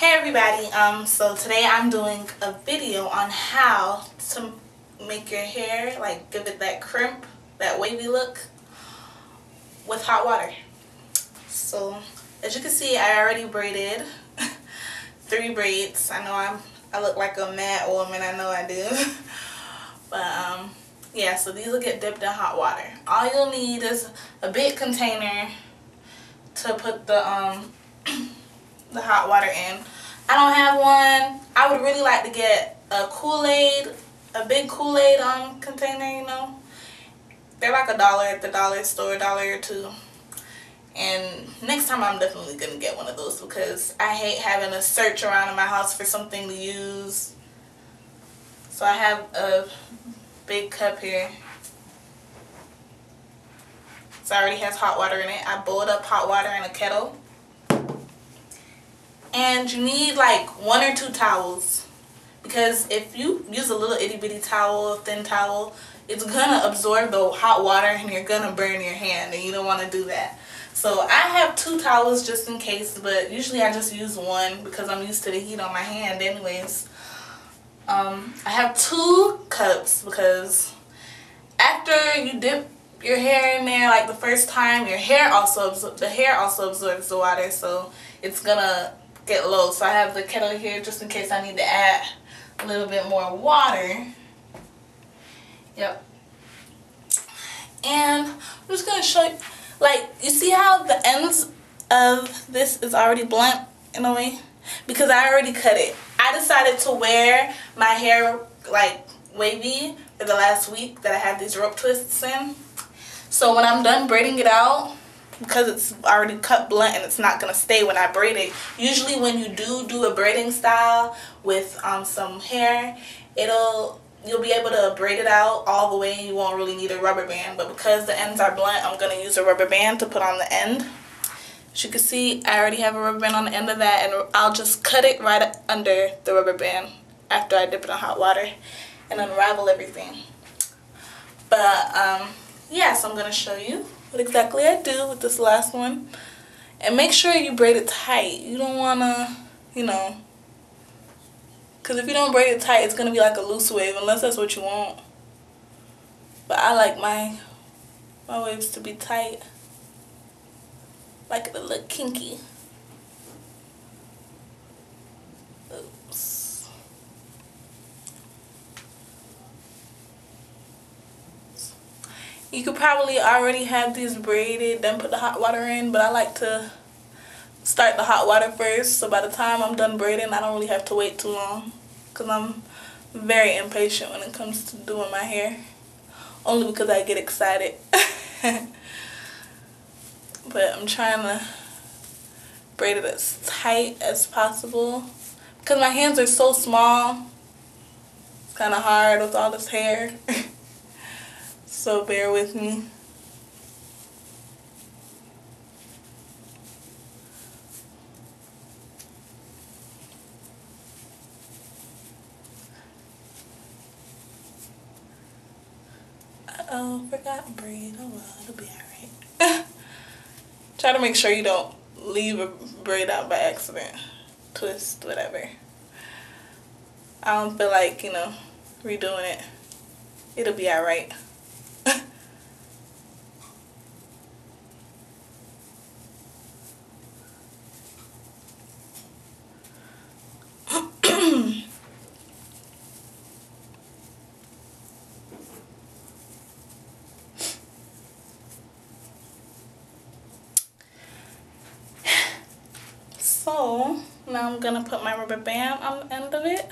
Hey everybody, so today I'm doing a video on how to make your hair, like give it that crimp, that wavy look with hot water. So as you can see, I already braided 3 braids. I know I look like a mad woman, I know I do. But yeah, so these will get dipped in hot water. All you'll need is a big container to put the hot water in. I don't have one. I would really like to get a Kool-Aid, a big Kool-Aid container, you know. They're like $1 at the dollar store, $1 or $2. And next time I'm definitely gonna get one of those because I hate having to search around in my house for something to use. So I have a big cup here. So it already has hot water in it. I boiled up hot water in a kettle. And you need like 1 or 2 towels, because if you use a little itty bitty towel, a thin towel, it's gonna absorb the hot water and you're gonna burn your hand, and you don't want to do that. So I have 2 towels just in case, but usually I just use 1 because I'm used to the heat on my hand anyways. I have 2 cups because after you dip your hair in there like the first time, the hair also absorbs the water, so it's gonna get low. So I have the kettle here just in case I need to add a little bit more water. Yep. And I'm just gonna show you, like, you see how the ends of this is already blunt in a way? Because I already cut it. I decided to wear my hair like wavy for the last week that I had these rope twists in. So when I'm done braiding it out, because it's already cut blunt and it's not going to stay when I braid it. Usually when you do a braiding style with some hair, you'll be able to braid it out all the way and you won't really need a rubber band. But because the ends are blunt, I'm going to use a rubber band to put on the end. As you can see, I already have a rubber band on the end of that, and I'll just cut it right under the rubber band after I dip it in hot water and unravel everything. But yeah, so I'm going to show you what exactly I do with this last one. And make sure you braid it tight. You don't want to, you know, because if you don't braid it tight, it's going to be like a loose wave, unless that's what you want. But I like my waves to be tight. Like it to look kinky. Oops. You could probably already have these braided, then put the hot water in, but I like to start the hot water first, so by the time I'm done braiding, I don't really have to wait too long, because I'm very impatient when it comes to doing my hair, only because I get excited. But I'm trying to braid it as tight as possible, because my hands are so small. It's kind of hard with all this hair. So bear with me. Uh-oh, forgot to braid. Oh well, it'll be alright. Try to make sure you don't leave a braid out by accident. Twist, whatever. I don't feel like, you know, redoing it. It'll be alright. So now I'm gonna put my rubber band on the end of it,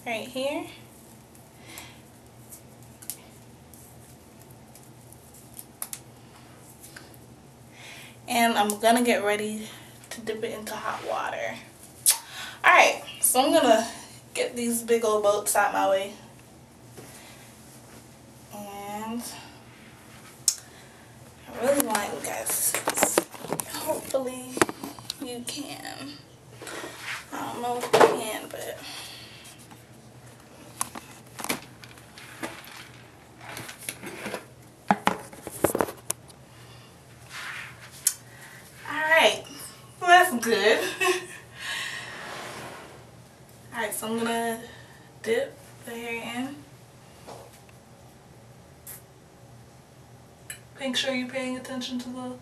right here. And I'm gonna get ready to dip it into hot water. Alright, so I'm gonna get these big old boats out my way. And I really want you guys to see this. Hopefully you can. I don't know if you can, but alright, well, that's good. So I'm gonna dip the hair in. Make sure you're paying attention to the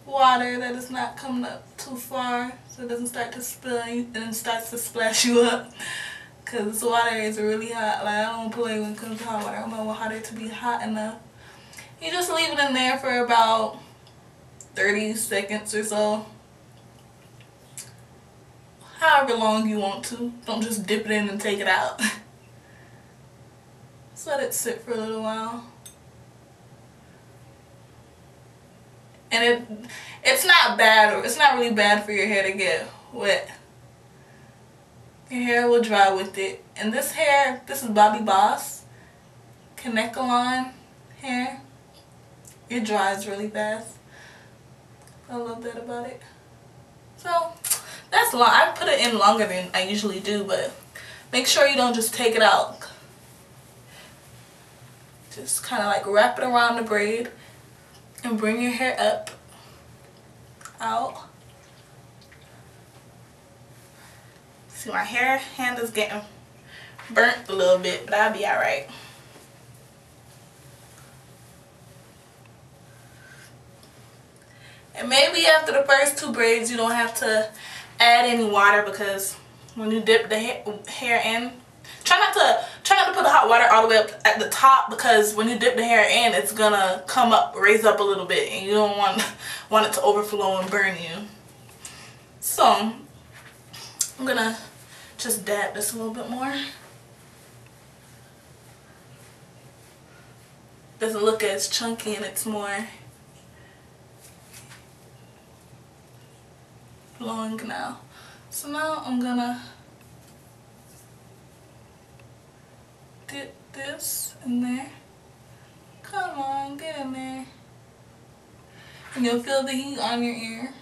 water, that it's not coming up too far so it doesn't start to spill and it starts to splash you up. Cause this water is really hot. Like, I don't play when it comes to hot water. I want hot water to be hot enough. You just leave it in there for about 30 seconds or so. However long you want to. Don't just dip it in and take it out. Just let it sit for a little while. And it's not bad, or it's not really bad for your hair to get wet. Your hair will dry with it. And this hair, this is Bobbi Boss Kanekalon hair. It dries really fast. I love that about it. So that's long. I put it in longer than I usually do, but make sure you don't just take it out. Just kind of like wrap it around the braid and bring your hair up, out. See, my hand is getting burnt a little bit, but I'll be alright. And maybe after the first 2 braids you don't have to add any water, because when you dip the hair in, try not to put the hot water all the way up at the top, because when you dip the hair in, it's gonna come up, raise up a little bit, and you don't want it to overflow and burn you. So I'm gonna just dab this a little bit more. Doesn't look as chunky and it's more flowing now. So now I'm gonna dip this in there. Come on, get in there. And you'll feel the heat on your ear.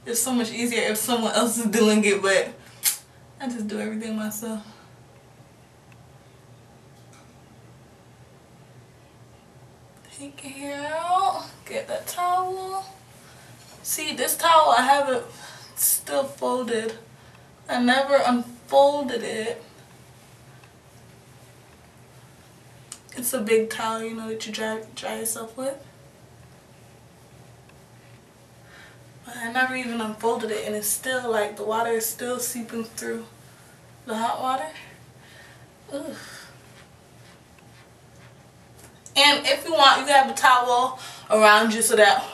It's so much easier if someone else is doing it, but I just do everything myself. Take your hair out, get that towel. See, this towel, I have it still folded. I never unfolded it. It's a big towel, you know, that you dry yourself with. But I never even unfolded it, and it's still like the water is still seeping through the hot water. Ugh. And if you want, you can have a towel around you so that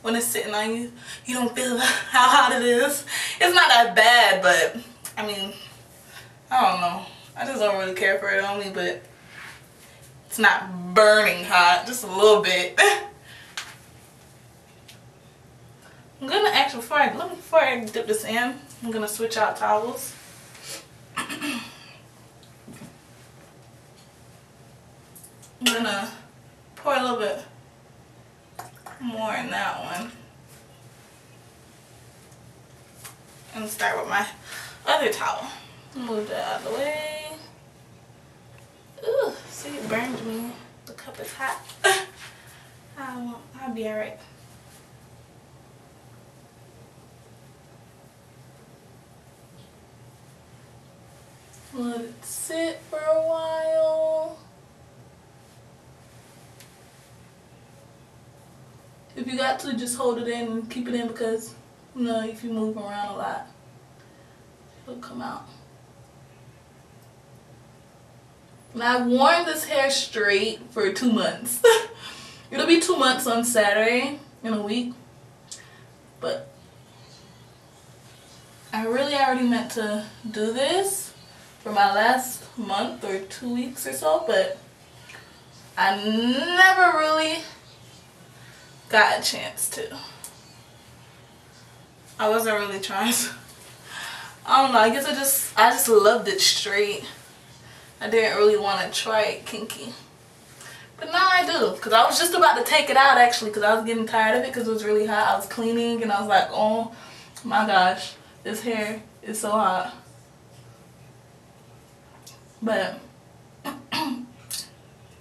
when it's sitting on you, you don't feel how hot it is. It's not that bad, but I mean, I don't know. I just don't really care for it on me, but it's not burning hot, just a little bit. I'm gonna actually, before I dip this in, I'm gonna switch out towels. I'm gonna pour a little bit more in that one. And start with my other towel. Move that out of the way. Ooh, see, it burned me. The cup is hot. I'll be alright. Let it sit for a while. If you got to, just hold it in and keep it in, because, you know, if you move around a lot, it'll come out. And I've worn this hair straight for 2 months. It'll be 2 months on Saturday in a week. But I really already meant to do this for my last month or 2 weeks or so, but I never really got a chance to. I wasn't really trying to. I don't know, I guess I just loved it straight. I didn't really want to try it kinky. But now I do, because I was just about to take it out actually, because I was getting tired of it because it was really hot. I was cleaning and I was like, oh my gosh, this hair is so hot. But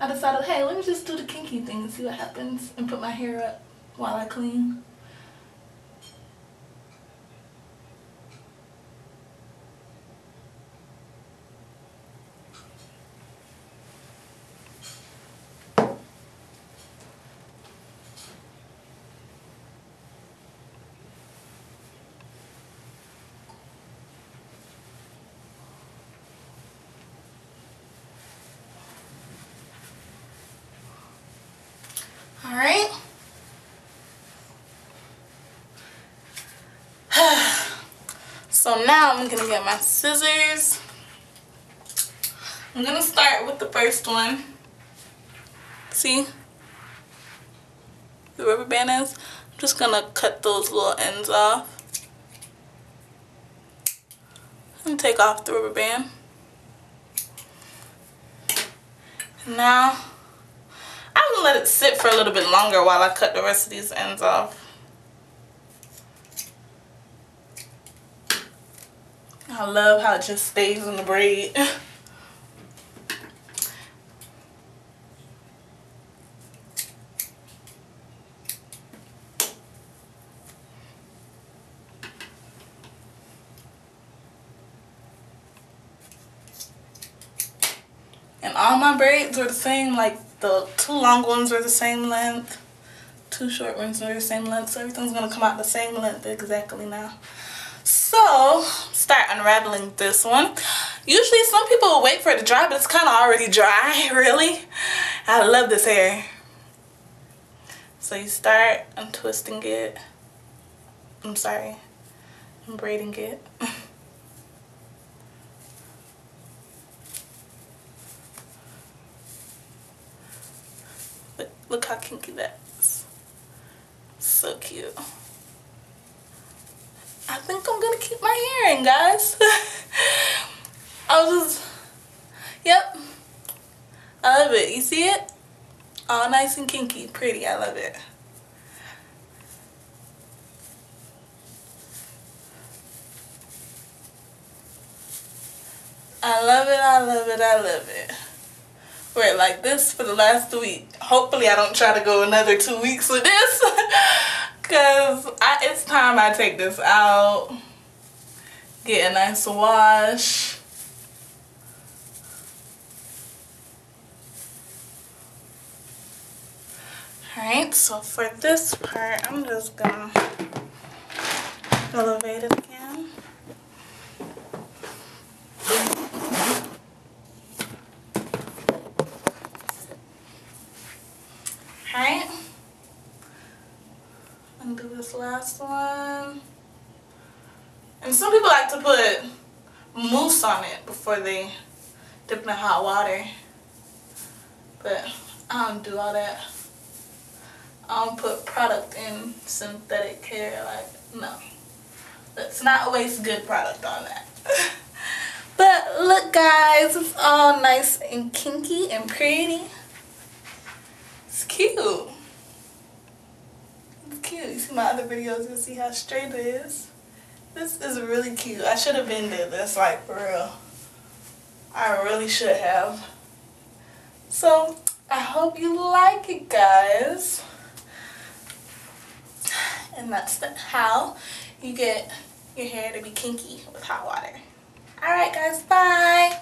I decided, hey, let me just do the kinky thing and see what happens and put my hair up while I clean. Alright. So now I'm gonna get my scissors. I'm gonna start with the first one. See? The rubber band is. I'm just gonna cut those little ends off. And take off the rubber band. Now, I'm gonna let it sit for a little bit longer while I cut the rest of these ends off. I love how it just stays in the braid. And all my braids were the same, like the 2 long ones were the same length, 2 short ones were the same length, so everything's gonna come out the same length exactly now. So, start unraveling this one. Usually some people will wait for it to dry, but it's kind of already dry, really. I love this hair. So you start untwisting it. I'm sorry, I'm braiding it. Look how kinky that's. So cute. I think I'm gonna keep my hair in, guys. Yep. I love it. You see it? All nice and kinky, pretty. I love it. I love it, I love it, I love it. We're like this for the last week. Hopefully I don't try to go another 2 weeks with this. Because it's time I take this out. Get a nice wash. Alright, so for this part, I'm just gonna elevate it again. Alright, undo this last one. And some people like to put mousse on it before they dip in hot water. But I don't do all that. I don't put product in synthetic hair, like, no. Let's not waste good product on that. But look guys, it's all nice and kinky and pretty. It's cute. It's cute. You see my other videos, you'll see how straight it is. This is really cute. I should have been did this, like, for real. I really should have. So, I hope you like it, guys. And that's how you get your hair to be kinky with hot water. Alright guys, bye!